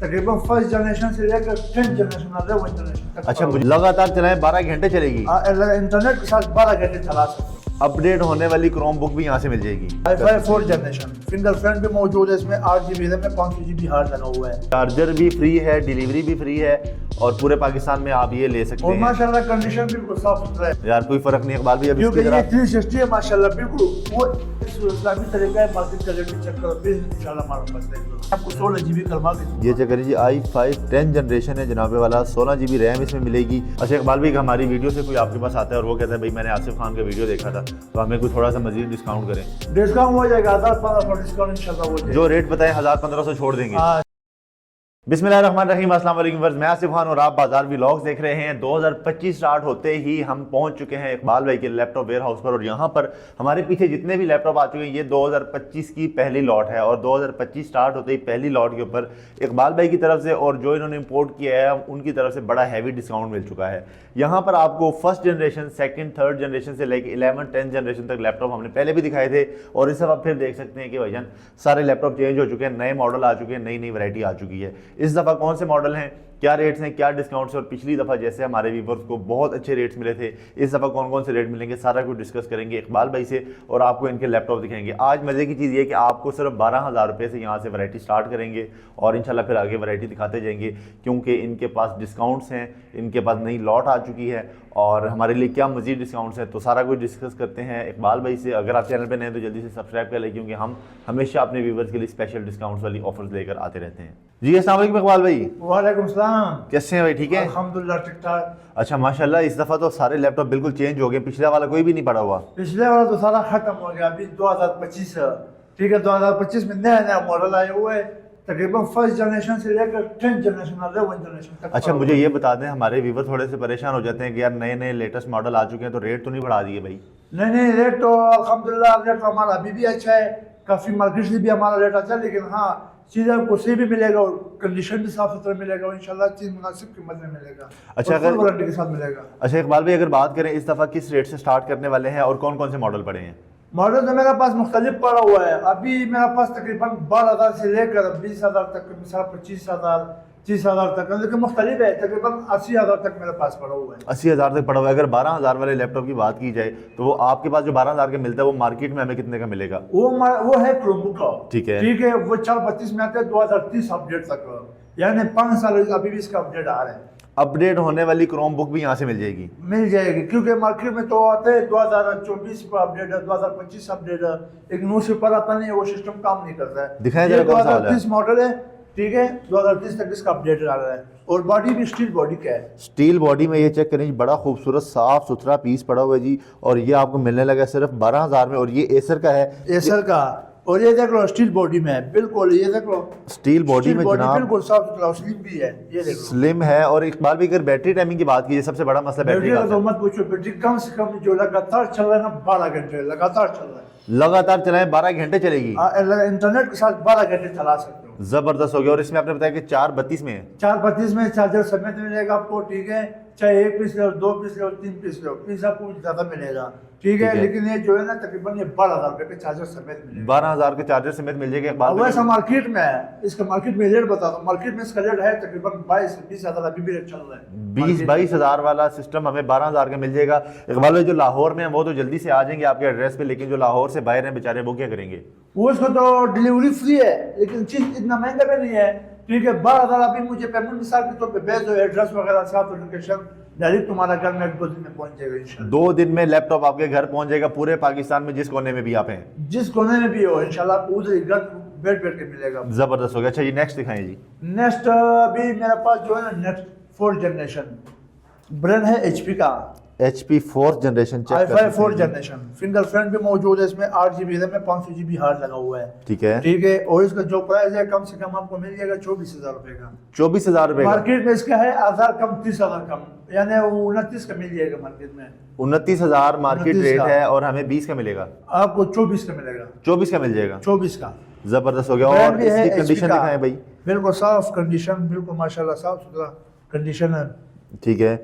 तकरीबन first generation से लेकर 10th जनरेशन 11th जनरेशन तक। अच्छा, मुझे लगातार चलाएं 12 घंटे चलेगी? इंटरनेट के साथ 12 घंटे चला सकते। अपडेट होने वाली क्रोम बुक भी यहाँ से मिल जाएगी। i5 4th जनरेशन फिंगरप्रिंट भी मौजूद है इसमें, 8GB रैम में 500GB हार्ड लगा हुआ है। चार्जर भी फ्री है, डिलीवरी भी फ्री है और पूरे पाकिस्तान में आप ये ले सकते और हैं। माशाल्लाह कंडीशन बिल्कुल साफ सुथरा है यार कोई फर्क नहीं इकबाल भाई, अब क्योंकि इसकी ये तरह 360 है माशाल्लाह बिल्कुल वो इस्लामी तरीका है। मार्केट का रेट भी चेक करो फिर इंशाल्लाह हमारे पास है। आपको 16GB करवा के ये चेक करिए जी, i5 10th जनरेशन है जनाबे वाला, 16GB रैम इसमें मिलेगी। अच्छा इकबाल भाई, हमारी वीडियो से कोई आपके पास आता है और वो कहता है भाई मैंने आसिफ खान का वीडियो देखा था तो हमें कोई थोड़ा सा मजीद डिस्काउंट करें। डिस्काउंट हो जाएगा, 1000-1500 डिस्काउंट इंशाल्लाह हो जाएगा। जो रेट बताएं 1000-1500 छोड़ देंगे। बिस्मिल्लाहिर्रहमानिर्रहीम, अस्सलाम वालेकुम व्यूअर्स, मैं आसिफ खान और आप बाजार व्लॉग्स देख रहे हैं। 2025 स्टार्ट होते ही हम पहुंच चुके हैं इकबाल भाई के लैपटॉप वेयर हाउस पर और यहाँ पर हमारे पीछे जितने भी लैपटॉप आ चुके हैं ये 2025 की पहली लॉट है और 2025 स्टार्ट होते ही पहली लॉट के ऊपर इकबाल भाई की तरफ से और जो इन्होंने इंपोर्ट किया है उनकी तरफ से बड़ा हैवी डिस्काउंट मिल चुका है। यहाँ पर आपको first generation, second, third generation से लेकर 11, 10 जनरेशन तक लैपटॉप हमने पहले भी दिखाए थे और इस सब आप फिर देख सकते हैं कि भाईजान सारे लैपटॉप चेंज हो चुके हैं, नए मॉडल आ चुके हैं, नई नई वैरायटी आ चुकी है। इस दफ़ा कौन से मॉडल हैं, क्या रेट्स हैं, क्या डिस्काउंट्स हैं और पिछली दफ़ा जैसे हमारे व्यूअर्स को बहुत अच्छे रेट्स मिले थे इस दफ़ा कौन कौन से रेट मिलेंगे, सारा कुछ डिस्कस करेंगे इकबाल भाई से और आपको इनके लैपटॉप दिखाएंगे। आज मज़े की चीज़ ये कि आपको सिर्फ 12,000 रुपये से यहाँ से वैरायटी स्टार्ट करेंगे और इंशाल्लाह फिर आगे वैरायटी दिखाते जाएंगे क्योंकि इनके पास डिस्काउंट्स हैं, इनके पास नई लॉट आ चुकी है और हमारे लिए क्या मज़ीद डिस्काउंट्स हैं तो सारा कुछ डिस्कस करते हैं इकबाल भाई से। अगर आप चैनल पर नए हैं तो जल्दी से सब्सक्राइब कर लें क्योंकि हम हमेशा अपने व्यूअर्स के लिए स्पेशल डिस्काउंट्स वाली ऑफर्स लेकर आते रहते हैं। जी अस्सलाम वालेकुम इकबाल भाई। वालेकुम सलाम, कैसे हैं भाई, ठीक है? अल्हम्दुलिल्लाह ठीक ठाक। अच्छा माशाल्लाह, इस दफ़ा तो सारे लैपटॉप बिल्कुल चेंज हो गए, पिछले वाला कोई भी नहीं पड़ा हुआ। पिछले वाला तो सारा खत्म हो गया, अभी 2025 ठीक है। 2025 में नया नया मॉडल आए हुए हैं, तकरीबन फर्स्ट जनरेशन से लेकर 10th जनरेशन 11th जनरेशन तक। अच्छा मुझे ये बता दें, हमारे व्यूवर थोड़े से परेशान हो जाते हैं कि यार नए नए लेटेस्ट मॉडल आ चुके हैं तो रेट तो नहीं बढ़ा दिए भाई? नहीं नहीं, रेट तो अल्हम्दुलिल्लाह रेट हमारा अभी भी अच्छा है, काफ़ी मार्केट से भी हमारा रेट अच्छा है, लेकिन हाँ चीज़ आपको सही भी मिलेगा और कंडीशन भी साफ सुथरा मिलेगा और इंशाल्लाह चीज़ मुनासिब कीमत में मिलेगा। अच्छा, अगर वारंटी के साथ मिलेगा। अच्छा इकबाल भाई, अगर बात करें इस दफ़ा किस रेट से स्टार्ट करने वाले हैं और कौन कौन से मॉडल पड़े हैं? मॉडल तो मेरे पास मुख्तलिफ पड़ा हुआ है, अभी मेरे पास तकरीबन 12,000 से लेकर 20,000 तक, मिसाल 25,000, 30,000 तक, लेकिन मुख्तलिफ है, तकरीबन 80,000 तक मेरे पास पड़ा हुआ है। 80,000 तक पड़ा हुआ है। अगर 12,000 वाले लैपटॉप की बात की जाए तो वो आपके पास जो 12,000 का मिलता है वो मार्केट में हमें कितने का मिलेगा? वो है क्रोमबुक का, ठीक है ठीक है। वो 432 में आते हैं 2030 अपडेट तक, यानी 5 साल अभी भी इसका अपडेट आ रहा है। अपडेट होने वाली क्रोम बुक भी यहाँ से मिल जाएगी? मिल जाएगी क्योंकि मार्केट में तो आते हैं 2024 पर अपडेट है, 2025 अपडेट है, एक न्यूज पेपर आता नहीं है, वो सिस्टम काम नहीं करता है। दिखाया जरा कौन सा वाला है? 2030 मॉडल है, ठीक है, 2030 तक इसका अपडेट आ रहा है और बॉडी भी स्टील बॉडी का है। स्टील बॉडी में ये चेक करें, बड़ा खूबसूरत साफ सुथरा पीस पड़ा हुआ है जी और ये आपको मिलने लगा सिर्फ 12,000 में और ये एसर का है। एसर का, और ये देख लो स्टील बॉडी में है बिल्कुल, ये देख लो स्टील बॉडी में जनाब, बिल्कुल साफ सुथरा, स्लिम भी है, ये देख लो स्लिम है। और इकबाल भी अगर बैटरी टाइमिंग की बात कीजिए, सबसे बड़ा मसला बैटरी का तो मत पूछो, बैटरी कम से कम जो लगातार चल रहा है ना 12 घंटे लगातार चल रहा है। लगातार चलाएं 12 घंटे चलेगी, इंटरनेट के साथ 12 घंटे चला सकते हो। जबरदस्त हो गया। और इसमें आपने बताया कि 432 में है, 432 में चार्जर समेत मिलेगा आपको, ठीक है, चाहे 1 पीस लो, 2 पीस लो, 3 पीस लो, पीस आपको ज़्यादा मिलेगा, ठीक है। लेकिन ये जो है ना तकरीबन ये 12,000 रुपये के चार्जर समेत मिलेगा, 12,000 के चार्जर समेत मिल जाएगा इकबाल। वैसा मार्केट में है, इसका मार्केट में रेट बता दो, मार्केट में इसका रेट है तकरीबन 22-20,000 अभी भी रेट चल रहा है। 20-22,000 वाला सिस्टम हमें 12,000 का मिल जाएगा। इकबाल जो लाहौर में है वो तो जल्दी से आ जाएंगे आपके एड्रेस पे, लेकिन जो लाहौर से बाहर हैं बेचारे वो क्या करेंगे? वो इसको तो डिलीवरी फ्री है, लेकिन चीज़ इतना महंगा भी नहीं है, ठीक है। 12,000 अभी मुझे पेमेंट मिसाल के तौर पे भेज दो, एड्रेस वगैरह साथ लोकेशन, डायरेक्ट तुम्हारा घर में 2 दिन में पहुंच जाएगा इंशाल्लाह। 2 दिन में लैपटॉप आपके घर पहुंच जाएगा, पूरे पाकिस्तान में जिस कोने में भी आप हैं, जिस कोने में भी हो इंशाल्लाह आपको उधर ही घर बैठ बैठ के मिलेगा। जबरदस्त हो गया। अच्छा ये नेक्स्ट दिखाएं जी। नेक्स्ट अभी मेरे पास जो है ना नेक्स्ट 4th जनरेशन ब्रांड है HP का, HP 4th generation check i5 4th generation, fingerprint भी मौजूद है इसमें, 8GB रैम में 500GB हार्ड लगा हुआ है, ठीक है, ठीक है। और इसका जो प्राइस है कम से कम आपको मिल जाएगा 24,000 रुपये का। 24,000 रुपये का? मार्केट में इसका है 1000 कम, 30,000 कम, यानी 29 का मिल जाएगा मार्केट में। 29,000 मार्केट 29 रेट का। है और हमें 20 का मिलेगा, आपको 24 का मिलेगा, 24 का मिल जाएगा, 24 का। जबरदस्त हो गया। ब्रांड और भी है इसकी HP कंडीशन का, दिखाएं भाई। बिल्कुल साफ कंडीशन, बिल्कुल माशाल्लाह साफ सुथरा कंडीशन है, ठीक है।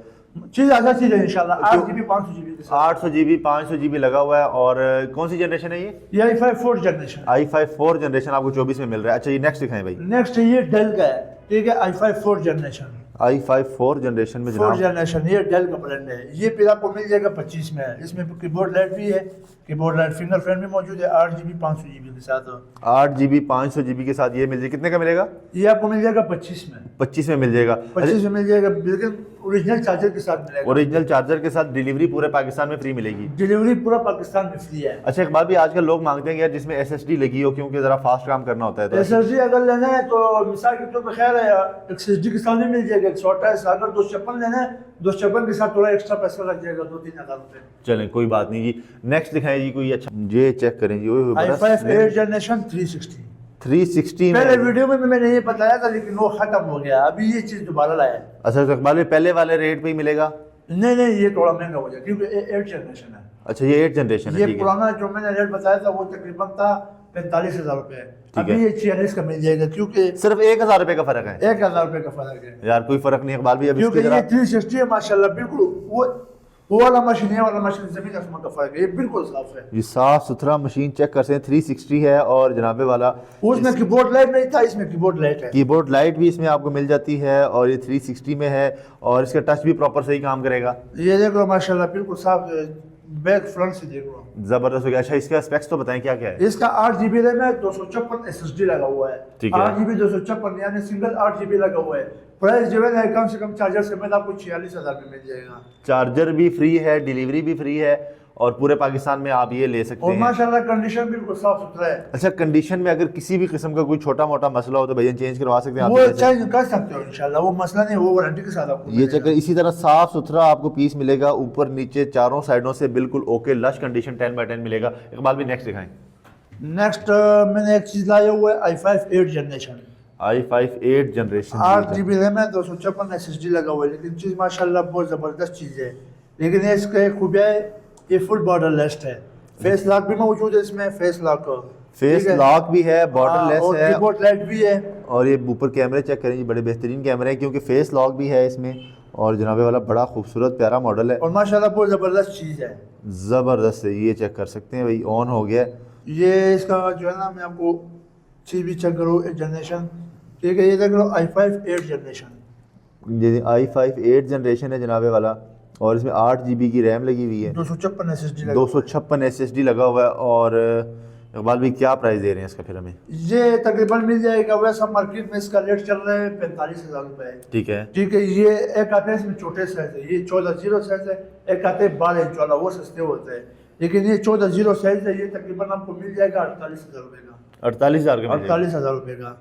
चीज अच्छा चीज है इंशाल्लाह। 8GB 500GB 800GB 500GB लगा हुआ है। और कौन सी जनरेशन है ये? i5 4th generation, i5 4th generation आपको 24 में मिल रहा है। अच्छा ये नेक्स्ट दिखाएं भाई। नेक्स्ट ये डेल का है, ठीक है। i5 4 जनरेशन, i5 4 जनरेशन में 4 जनाब, जनरेशन, ये डेल का ब्रांड है। ये फिर आपको मिल जाएगा 25 में। इसमें कीबोर्ड लाइट भी है, कीबोर्ड लाइट फिंगरप्रिंट भी मौजूद है, 8GB 500GB के साथ। 8GB 500GB के साथ ये मिल जाएगा। कितने का मिलेगा? ये आपको मिल जाएगा 25 में। 25 में मिल जाएगा। 25 में मिल जाएगा, लेकिन ओरिजिनल चार्जर के साथ मिलेगा। ओरिजिनल चार्जर के साथ डिलीवरी पूरे पाकिस्तान में फ्री मिलेगी। डिलीवरी पूरा पाकिस्तान में फ्री है। अच्छा, एक बात भी आजकल लोग मांगते हैं कि यार जिसमें SSD लगी हो, क्योंकि जरा फास्ट काम करना होता है। तो SSD अगर लेना है तो मिसाल के तौर पर खैर है, SSD के साथ भी मिल जाएगा 128। अगर 256 लेना है, 256 के साथ थोड़ा एक्स्ट्रा पैसा लग जाएगा, 2-3 हज़ार रुपये। चलें कोई बात नहीं जी। नेक्स्ट दिखाएं जी कोई अच्छा, ये चेक करें जी। i5 8 जनरेशन 360 में पहले वीडियो में मैंने ये बताया था, लेकिन वो खत्म हो गया। अभी ये चीज़ दोबारा लाया है। अच्छा, तो इकबाल भाई पहले वाले रेट पे ही मिलेगा? नहीं, ये थोड़ा महंगा हो जाएगा क्योंकि 8 जनरेशन है। अच्छा, ये 8 जनरेशन है। ये ठीक है। पुराना जो मैंने रेट बताया था वो तकरीबन था 45,000 रुपये। ठीक अभी है। ये 46 का मिल जाएगा, क्योंकि सिर्फ 1000 रुपए का फर्क है। 1000 रुपये का फर्क है यार कोई फर्क नहीं इकबाल भाई। अब क्योंकि इसकी ये जरा 360 है माशाल्लाह, बिल्कुल वो वाला मशीन, ये वाला मशीन जमीन आसमान का फर्क है। ये बिल्कुल साफ है, ये साफ सुथरा मशीन चेक कर सकते हैं। 360 है और जनाबे वाला उसमें कीबोर्ड लाइट नहीं था, इसमें कीबोर्ड लाइट है। कीबोर्ड लाइट भी इसमें आपको मिल जाती है और ये 360 में है और इसका टच भी प्रॉपर सही काम करेगा। ये देख लो माशाल्लाह, बिल्कुल साफ, बैक फ्रंट से देख लो, जबरदस्त हो गया। अच्छा, इसका स्पेक्स तो बताएं क्या क्या है? इसका 8GB रैम है, 256 SSD लगा हुआ है। ठीक है। 8GB 256 यानी सिंगल 8GB लगा हुआ है। प्राइस जो है कम से कम चार्जर समेत आपको 46,000 में मिल जाएगा। चार्जर भी फ्री है, डिलीवरी भी फ्री है और पूरे पाकिस्तान में आप ये ले सकते और हैं। माशाल्लाह कंडीशन बिल्कुल साफ सुथरा है। अच्छा, कंडीशन में अगर किसी भी किस्म का कोई छोटा मोटा मसला हो तो भैया चेंज करवा सकते हैं आप? वो चेंज कर सकते हो इंशाल्लाह, वो मसला नहीं, वो वारंटी के साथ आपको ये मिलेगा। चक्कर इसी तरह साफ सुथरा आपको पीस मिलेगा, ऊपर नीचे चारों साइडों से बिल्कुल ओके लश कंडीशन 10/10 मिलेगा। इकबाल भी नेक्स्ट दिखाएं। नेक्स्ट मैंने एक चीज लाया हुआ है, i5 8 generation, i5 8 generation 8GB RAM है, 256 SSD लगा हुआ है। लेकिन चीज़ माशाल्लाह बहुत ज़बरदस्त चीज़ है। लेकिन ये इसका एक खूबिया है, ये फुल बॉर्डर लेस है। फेस लॉक भी मौजूद है इसमें, फेस लॉक भी है, बॉर्डर लेस है, कीबोर्ड लाइट भी है। और ये ऊपर कैमरे चेक करें जी, बड़े बेहतरीन कैमरे हैं क्योंकि फेस लॉक भी है इसमें। और जनाबे वाला बड़ा खूबसूरत प्यारा मॉडल है और माशाल्लाह बहुत ज़बरदस्त चीज़ है, ज़बरदस्त है। ये चेक कर सकते हैं भाई, ऑन हो गया। ये इसका जो है ना, मैं आपको चीज़ भी चेक करूँ, जनरेशन, ठीक है। ये देख लो i5 8 जनरेशन, ये i5 8 जनरेशन है जनाबे वाला और इसमें 8GB की रैम लगी हुई है, 256 SSD 256 SSD लगा हुआ है। और इकबाल भाई क्या प्राइस दे रहे हैं इसका फिर हमें? ये तकरीबन मिल जाएगा, वैसा मार्केट में इसका रेट चल रहा है 45,000 रुपये। ठीक है। ठीक है। ये एक आते हैं इसमें छोटे साइज है, ये 14-0 साइज है। एक आते हैं 12 इंच वाला, वो सस्ते होते हैं। लेकिन ये 14-0 साइज है, ये तकरीबन आपको मिल जाएगा 48,000 रुपये का। 48,000 का? 48,000 रुपये का।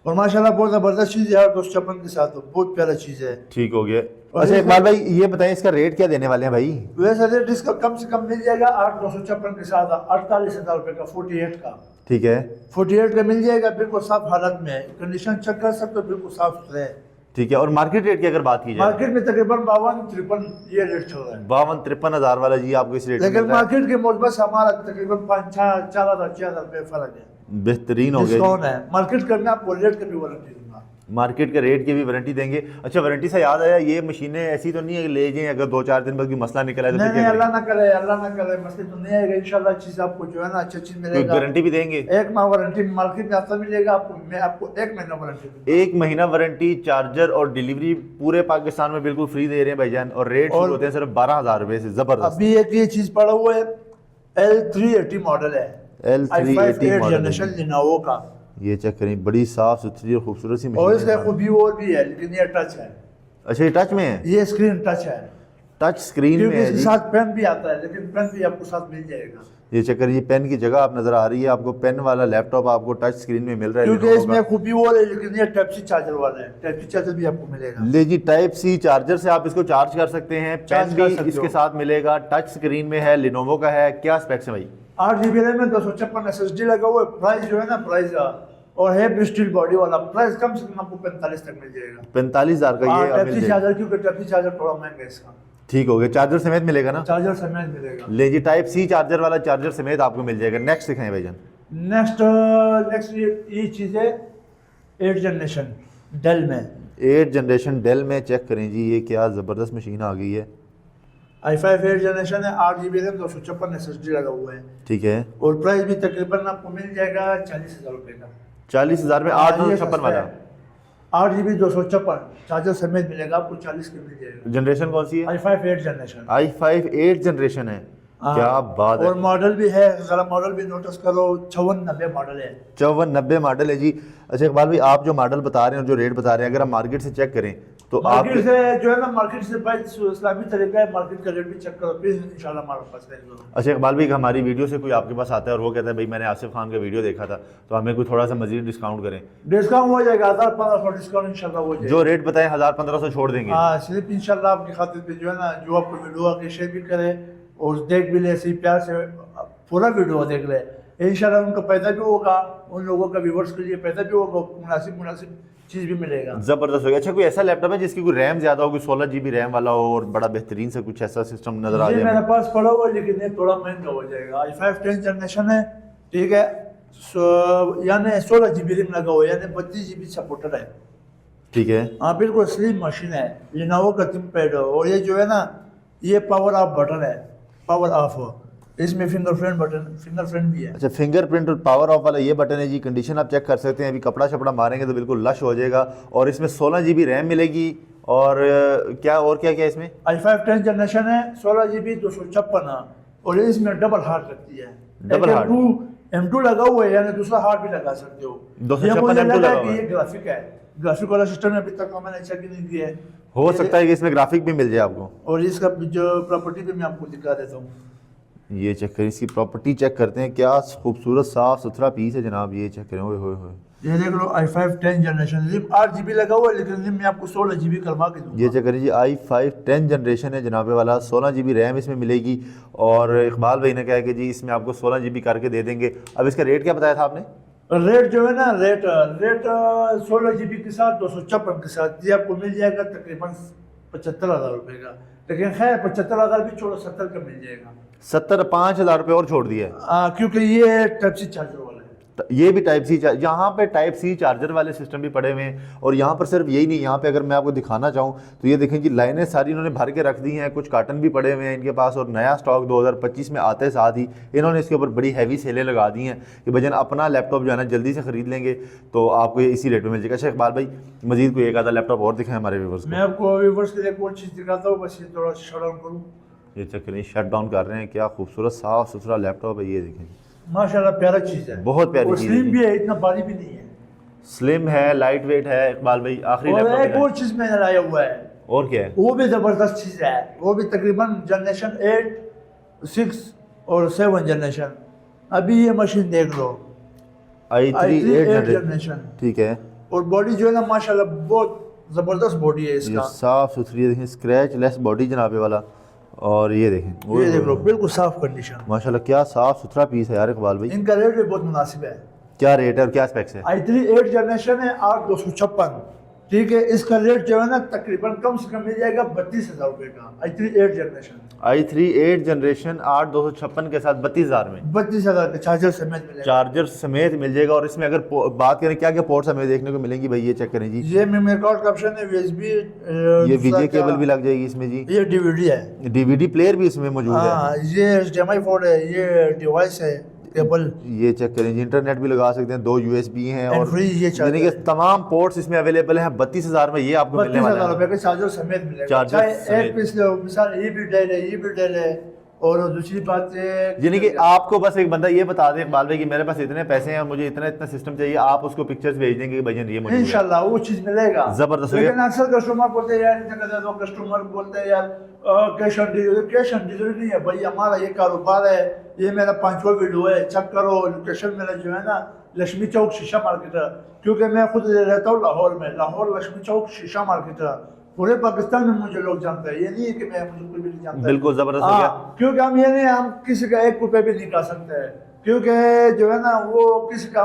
और माशाल्लाह बहुत ज़बरदस्त चीज़ है, 256 के साथ बहुत प्यारा चीज़ है। ठीक हो गया। अच्छा इकबाल भाई ये बताएं इसका रेट क्या देने वाले हैं भाई? वैसे रेट इसका कम से कम मिल जाएगा 256 के साथ 48,000 रुपये का, 48 का। ठीक है। 48 का मिल जाएगा, बिल्कुल साफ हालत में है, कंडीशन चेक कर सकते हो, बिल्कुल साफ सुथरा है। ठीक है। और मार्केट रेट की अगर बात की जाए? मार्केट में तकरीबन 52-53 ये रेट चल रहा है। 52-53 हज़ार वाला जी आपको इस रेट में लेकिन मिल रहा है। मार्केट के मुताबिक हमारा तकरीबन 5-4 रुपये फर्क है, बेहतरीन हो गया डिस्काउंट है। मार्केट का मैं आपको रेट की भी वारंटी दूंगा, मार्केट के रेट की भी वारंटी देंगे। अच्छा, वारंटी से याद आया, ये मशीनें ऐसी तो नहीं है कि ले जाएं अगर 2-4 दिन बाद कोई मसला निकला है तो नहीं फिर क्या अल्लाह करेंगे? ना करे मसले तो नहीं आएगा इंशाल्लाह। चीज़ आपको जो है ना अच्छी चीज़ कोई मिलेगा। गारंटी भी देंगे? 1 माह वारंटी मार्केट में आपको मिलेगा, मैं आपको 1 महीना वारंटी दूंगा। 1 महीना वारंटी, चार्जर और डिलीवरी पूरे पाकिस्तान में बिल्कुल फ्री दे रहे हैं भाईजान। और रेट शुरू होते हैं सिर्फ 12,000 रुपए से। जबरदस्त। अभी एक ये चीज़ पड़ा हुआ है, L380 मॉडल है, L380 i5 model generation Lenovo का। ये चेक करें, बड़ी साफ सुथरी और खूबसूरत सी और मशीन इसका है। खूबी और भी है, लेकिन ये टच है। अच्छा, ये टच में है? ये स्क्रीन टच है, टच स्क्रीन में क्योंकि है इसके जी। साथ पेन भी आता है, लेकिन पेन भी आपको साथ मिल जाएगा। ये चेक करिए, पेन की जगह आप नजर आ रही है आपको, पेन वाला लैपटॉप आपको टच स्क्रीन में मिल रहा है। क्योंकि Lenovo इसमें का। खूबी और है, लेकिन ये टाइप सी चार्जर वाला है, टाइप सी चार्जर भी आपको मिलेगा। ले जी, टाइप सी चार्जर से आप इसको चार्ज कर सकते हैं। पेन चार्ज कर भी सकते इसके हो। साथ मिलेगा, टच स्क्रीन में है, लिनोवो का है। क्या स्पेक्स है भाई? 8GB रैम में 256 SSD लगा हुआ है। प्राइस जो है ना, प्राइस और है स्टील बॉडी वाला, प्राइस कम से कम आपको 45 तक मिल जाएगा। 45,000 का ये टाइप मिल सी जाएगा। चार्जर, क्योंकि टाइप सी चार्जर थोड़ा महंगा है इसका। ठीक हो गया। चार्जर समेत मिलेगा ना? चार्जर समेत मिलेगा। ले जी, टाइप सी चार्जर वाला चार्जर समेत आपको मिल जाएगा। नेक्स्ट दिखाएं भाईजान। नेक्स्ट ये चीज़ है 8 जनरेशन डेल में। 8 जनरेशन डेल में चेक करें जी, ये क्या ज़बरदस्त मशीन आ गई है। i5 8 जनरेशन है, 8GB रैम, 256 SSD लगा हुआ है। ठीक है। और प्राइस भी तकरीबन आपको मिल जाएगा 40,000 रुपये का। 40,000 में ये 856 सस्ता वाला। है। 8 GB 256 चार्जर समेत मिलेगा आपको, 40 के मिल जाएगा। जनरेशन कौन सी है? i5 8 generation. i5 8 जनरेशन है, क्या बात है। और मॉडल भी है, जरा मॉडल भी नोटिस करो, 5490 मॉडल है। 5490 मॉडल है जी। अच्छा इकबाल भाई, आप जो मॉडल बता रहे हैं और जो रेट बता रहे हैं, अगर हम मार्केट से चेक करें तो मार्केट से जो है ना, मार्केट से भाई इस्लामी तरीका है, मार्केट का रेट भी चेक करो, फिर इंशाल्लाह हमारे पास रहेगा। अच्छा इकबाल भाई, हमारी वीडियो से कोई आपके पास आता है और वो कहता है भाई मैंने आसिफ खान का वीडियो देखा था, तो हमें कोई थोड़ा सा मजीद डिस्काउंट करें? डिस्काउंट हो जाएगा, 1500 डिस्काउंट इंशाल्लाह हो जाएगा। जो रेट बताएं 1500 छोड़ देंगे। हाँ, सिर्फ इंशाल्लाह आपकी खातिर पे जो है ना, जो आपको वीडियो आके शेयर भी करे और देख भी ले, सही प्यार से पूरा वीडियो देख ले, इंशाल्लाह उनका पैसा भी होगा, उन लोगों का व्यूवर्स के लिए पैसा भी होगा, मुनासिब चीज़ भी मिलेगा। जबरदस्त हो गया। अच्छा कोई ऐसा लैपटॉप है जिसकी कोई रैम ज्यादा हो, कोई 16 GB रैम वाला हो और बड़ा बेहतरीन से कुछ ऐसा सिस्टम नजर आ ये जाए? मेरे पास पड़ा हुआ, लेकिन ये थोड़ा महंगा हो जाएगा। i5 10 जनरेशन है, ठीक है, यानी 16 GB रैम लगा हुआ है, यानी 32 GB सपोर्टेड है। ठीक है, हाँ बिल्कुल स्लिम मशीन है, लिनोवो का थिंकपैड है। और ये जो है ना, ये पावर ऑफ बटन है, पावर ऑफ हो, इसमें फिंगरप्रिंट भी है। अच्छा फिंगरप्रिंट और पावर ऑफ वाला ये बटन है जी। कंडीशन आप चेक कर सकते हैं, अभी कपड़ा शपड़ा मारेंगे तो बिल्कुल लश हो जाएगा। और इसमें 16 GB रैम मिलेगी और क्या क्या इसमें? i5 10 जनरेशन है, 16 GB 256 और इसमें डबल हार्ट लगती है। डबल हार्ट M2 लगा हुआ है, यानी दूसरा हार्ट भी लगा सकते हो। 256 M2 लगा हुआ है। ये ग्राफिक है, ग्राफिक वाला सिस्टम अभी तक मैंने चेक नहीं किया है। हो सकता है कि इसमें ग्राफिक भी मिल जाए आपको। और इसका जो प्रॉपर्टी भी मैं आपको दिखा देता हूँ, ये चेक करें, इसकी प्रॉपर्टी चेक करते हैं। क्या खूबसूरत साफ सुथरा पीस है जनाब, ये चेक करें। ओए होए होए, ये देख लो i5 10 जनरेशन, रिम 8 GB लगा हुआ है, लेकिन रिम में आपको 16 GB करवा के दूंगा। ये चेक करें जी, i5 10 जनरेशन है जनाबे वाला, 16 GB रैम इसमें मिलेगी। और इकबाल भाई ने कहा कि जी इसमें आपको 16 GB करके दे देंगे। अब इसका रेट क्या बताया था आपने? रेट जो है ना, रेट 16 GB के साथ 256 के साथ ये आपको मिल जाएगा तकरीबन 75,000 रुपये का। लेकिन खैर 75,000 भी छोड़ो, 70 का मिल जाएगा। 70 5,000 रुपये और छोड़ दिया है। क्योंकि ये टाइप सी चार्जर वाला है। ये भी टाइप सी, यहाँ पे टाइप सी चार्जर वाले सिस्टम भी पड़े हुए हैं। और यहाँ पर सिर्फ यही नहीं, यहाँ पे अगर मैं आपको दिखाना चाहूँ तो ये देखें जी, लाइनें सारी इन्होंने भर के रख दी हैं। कुछ कार्टन भी पड़े हुए हैं इनके पास। और नया स्टॉक 2025 में आते साथ ही इन्होंने इसके ऊपर बड़ी हैवी सेलें लगा दी हैं कि भजन अपना लैपटॉप जो है ना जल्दी से ख़रीद लेंगे तो आपको ये इसी रेट में मिल जाएगा। अच्छा इकबाल भाई, मजीद कोई एक आधा लैपटॉप और दिखाएं हमारे व्यूवर्स को। मैं आपको व्यूवर्स के लिए एक और चीज़ दिखाता हूँ, बस ये थोड़ा शट डाउन करूँ। ये चेक करें, शट डाउन कर रहे हैं, क्या खूबसूरत साफ सुथरा लैपटॉप है। ये देखें माशाल्लाह, प्यारा चीज़ है, बहुत प्यारी चीज़ है। स्लिम भी है, इतना भारी भी नहीं है, स्लिम है, लाइट वेट है। इकबाल भाई आखिरी और लैपटॉप एक और चीज़ मैंने लाया हुआ है, और क्या है? वो भी ज़बरदस्त चीज़ है। वो भी तकरीबन जनरेशन 8, 6 और 7 जनरेशन। अभी ये मशीन देख लो, i3 8 जनरेशन, ठीक है। और बॉडी जो है ना माशाल्लाह बहुत ज़बरदस्त बॉडी है ये इसका, साफ सुथरी है, देखें स्क्रैच लेस बॉडी जनाबे वाला। और ये देखें, ये देख लो बिल्कुल साफ कंडीशन। माशाल्लाह क्या साफ सुथरा पीस है यार इकबाल भाई। इनका रेट भी बहुत मुनासिब है। क्या रेट है और क्या स्पेक्स है? i3 8 जनरेशन है, 8256, ठीक है। इसका रेट जो है ना तकरीबन कम से कम मिल जाएगा 32,000 रुपये का। i3 8 जनरेशन, i3 8 जनरेशन 8256 के साथ 32,000 में 32,000 का चार्जर समेत मिलेगा। चार्जर समेत मिल जाएगा। और इसमें अगर बात करें क्या क्या पोर्ट्स हमें देखने को मिलेंगी भाई, ये चेक करें जी। ये मेमोरी कार्ड का ऑप्शन है, USB, ये वीजे केबल भी लग जाएगी इसमें जी। ये DVD है, DVD प्लेयर भी इसमें मौजूद है। हाँ ये HDMI पोर्ट है, ये डिवाइस है केबल। ये चेक करें जी, इंटरनेट भी लगा सकते हैं, 2 USB हैं और फ्री ये यानी कि तमाम पोर्ट्स इसमें अवेलेबल हैं। 32,000 में ये आपको मिलने वाला 32,000 है। रुपये का चार्जर समेत मिलेगा। चार्जर चाहे समेत। एक पीस लो, मिसाल ये भी डेल है, ये भी डेल है। और दूसरी बात यानी कि आपको बस एक बंदा ये बता दे इकबाल भाई कि मेरे पास इतने पैसे हैं और मुझे इतना इतना सिस्टम चाहिए, आप उसको पिक्चर्स भेज देंगे कि भजन ये मुझे इंशाल्लाह वो चीज मिलेगा। जबरदस्त। लेकिन अक्सर कस्टमर बोलते हैं यार, इतना ज्यादा कस्टमर बोलते हैं यार cash on delivery. Cash on delivery नहीं है भाई, हमारा ये कारोबार है, ये मेरा 5वां वीडियो है, चेक करो। लोकेशन मेरा जो है ना लक्ष्मी चौक शीशा मार्केट है, क्योंकि मैं खुद रहता हूँ लाहौर में, लाहौर लक्ष्मी चौक शीशा मार्केट है। पूरे पाकिस्तान में मुझे लोग जानते हैं, ये नहीं है कि मैं मुझे कोई भी नहीं जानता। बिल्कुल जबरदस्त हो गया। क्योंकि हम ये नहीं, हम किसी का 1 रुपये भी नहीं कर सकते हैं, क्योंकि जो है ना वो किसी का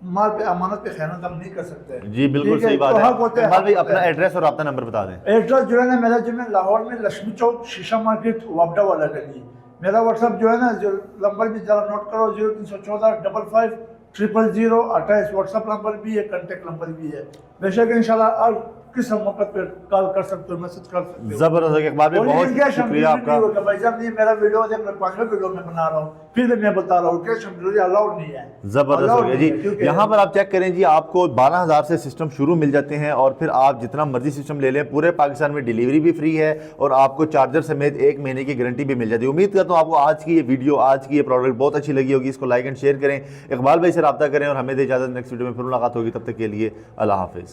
माल पे अमानत पे खयानत हम नहीं कर सकते। जी बिल्कुल सही बात है। इकबाल भाई अपना एड्रेस और आपका नंबर बता दें। एड्रेस जो है ना मेरा, जो मैं लाहौर में लक्ष्मी चौक शीशा मार्केट वापडा वाला गली। मेरा व्हाट्सअप जो है ना, जो नंबर भी जरा नोट करो, 0314 55 000 028 व्हाट्सअप नंबर भी है, कॉन्टेक्ट नंबर भी है। बेशक इंशाल्लाह किसी मौके पर कॉल कर सकते हो, मैसेज कर सकते हो। जबरदस्त इकबाल भाई, और बहुत ये कैश ऑन शुक्रिया डिलीवरी आपका। नहीं होगा भाई साहब, ये मेरा वीडियो देख लो, 5वां वीडियो मैं बना रहा हूँ, फिर भी मैं बता रहा हूँ कैश ऑन डिलीवरी अलाउड नहीं है। जबरदस्त हो Allowed गया नहीं जी। है, क्योंकि यहाँ पर आप चेक करें जी, आपको 12,000 से सिस्टम शुरू मिल जाते हैं और फिर आप जितना मर्जी सिस्टम ले लें, पूरे पाकिस्तान में डिलीवरी भी फ्री है और आपको चार्जर समेत 1 महीने की गारंटी भी मिल जाती है। उम्मीद करता हूँ आपको आज की ये वीडियो, आज की ये प्रोडक्ट बहुत अच्छी लगी होगी। इसको लाइक एंड शेयर करें, इकबाल भाई से रब्ता करें और हमें दे इजाजत। नेक्स्ट वीडियो में फिर मुलाकात होगी, तब तक के लिए अल्लाह हाफिज़।